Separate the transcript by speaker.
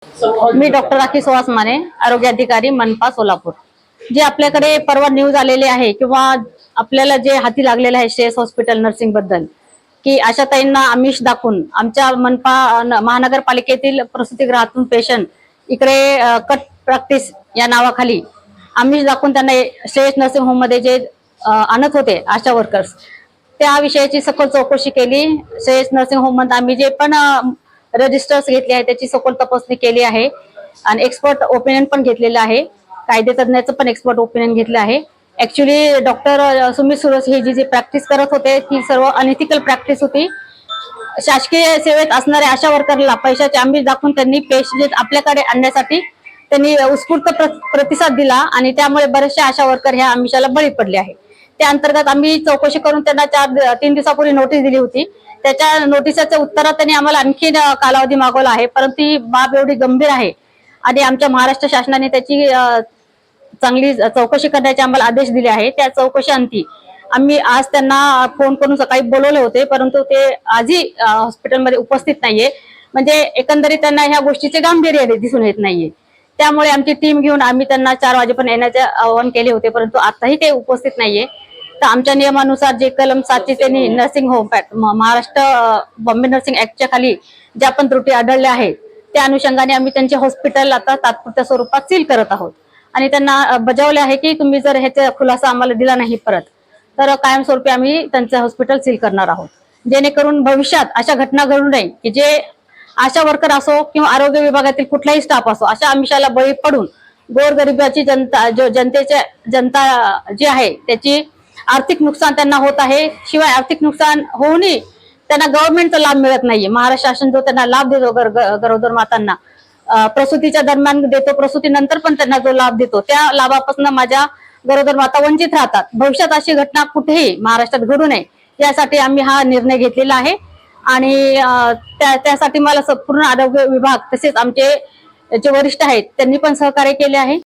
Speaker 1: मी doctor rakhi Suhas Mane, आरोग्य अधिकारी मनपा सोलापूर। जे आपल्याकडे परवा न्यूज आलेले आहे किंवा आपल्याला जे हाती लागलेलं आहे श्रेयस हॉस्पिटल नर्सिंग बद्दल, की आशाताईंना आमिष दाखवून आमच्या मनपा महानगरपालिकेतील प्रसूतिगृहातून पेशंट इकडे कट प्रॅक्टिस या नावाखाली आमिष दाखवून त्यांना श्रेयस नर्सिंग होम मध्ये जे आणत होते आशा वर्कर्स, त्या विषयाची सखोल चौकशी केली। श्रेयस नर्सिंग होम मध्ये आम्ही जे पण रजिस्टर्स घेतले आहे त्याची सखोल तपासणी केली आहे आणि एक्सपर्ट ओपिनियन पण घेतलेलं आहे। कायदे तज्ञाचं पण एक्सपर्ट ओपिनियन घेतलं आहे। ऍक्च्युली डॉक्टर सुमित सुरस हे जी प्रॅक्टिस करत होते ती सर्व अनइथिकल प्रॅक्टिस होती। शासकीय सेवेत असणाऱ्या आशा वर्करला पैशाचे आमिष दाखवून त्यांनी पेशंट आपल्याकडे आणण्यासाठी त्यांनी उत्स्फूर्त प्रतिसाद दिला आणि त्यामुळे बरेचशा आशा वर्कर ह्या आमिषाला बळी पडले आहे। त्या अंतर्गत आम्ही चौकशी करून त्यांना 3 दिवसापूर्वी नोटीस दिली होती। त्याच्या नोटिसाच्या उत्तरात त्यांनी आम्हाला आणखी कालावधी मागवला आहे, परंतु ही बाब एवढी गंभीर आहे आणि आमच्या महाराष्ट्र शासनाने त्याची चांगली चौकशी करण्याचे आम्हाला आदेश दिले आहे। त्या चौकशी अंती आम्ही आज त्यांना फोन करून सकाळी बोलवले होते, परंतु ते आजही हॉस्पिटलमध्ये उपस्थित नाहीये। म्हणजे एकंदरीत त्यांना ह्या गोष्टीचे गांभीर्य दिसून येत नाहीये। त्यामुळे आमची टीम घेऊन आम्ही त्यांना 4 वाजेपर्यंत येण्याचे आवाहन केले होते, परंतु आताही ते उपस्थित नाहीये। तर आमच्या नियमानुसार जे कलम 7 त्यांनी nursing home Maharashtra Bombay nursing ऍक्टच्या खाली ज्या पण त्रुटी आढळल्या आहेत त्या अनुषंगाने आम्ही त्यांचे हॉस्पिटल आता तात्पुरत्या स्वरूपात सील करत आहोत आणि त्यांना बजावले आहे की तुम्ही जर ह्याचा खुलासा आम्हाला दिला नाही परत तर कायमस्वरूपी आम्ही त्यांचं हॉस्पिटल सील करणार आहोत, जेणेकरून भविष्यात अशा घटना घडू नये की जे आशा वर्कर असो किंवा आरोग्य विभागातील कुठलाही स्टाफ असो अशा आमिषाला बळी पडून गोरगरिबाची जनता जी आहे त्याची आर्थिक नुकसान त्यांना होत आहे। शिवाय आर्थिक नुकसान होऊनही त्यांना गव्हर्नमेंटचा लाभ मिळत नाहीये। महाराष्ट्र शासन जो त्यांना लाभ देतो गरोदर मातांना प्रसूतीच्या दरम्यान देतो, प्रसूतीनंतर पण त्यांना जो लाभ देतो त्या लाभापासून माझ्या गरोदर माता वंचित राहतात। भविष्यात अशी घटना कुठेही महाराष्ट्रात घडू नये यासाठी आम्ही हा निर्णय घेतलेला आहे आणि त्यासाठी मला संपूर्ण आरोग्य विभाग तसेच आमचे जे वरिष्ठ आहेत त्यांनी पण सहकार्य केले आहे।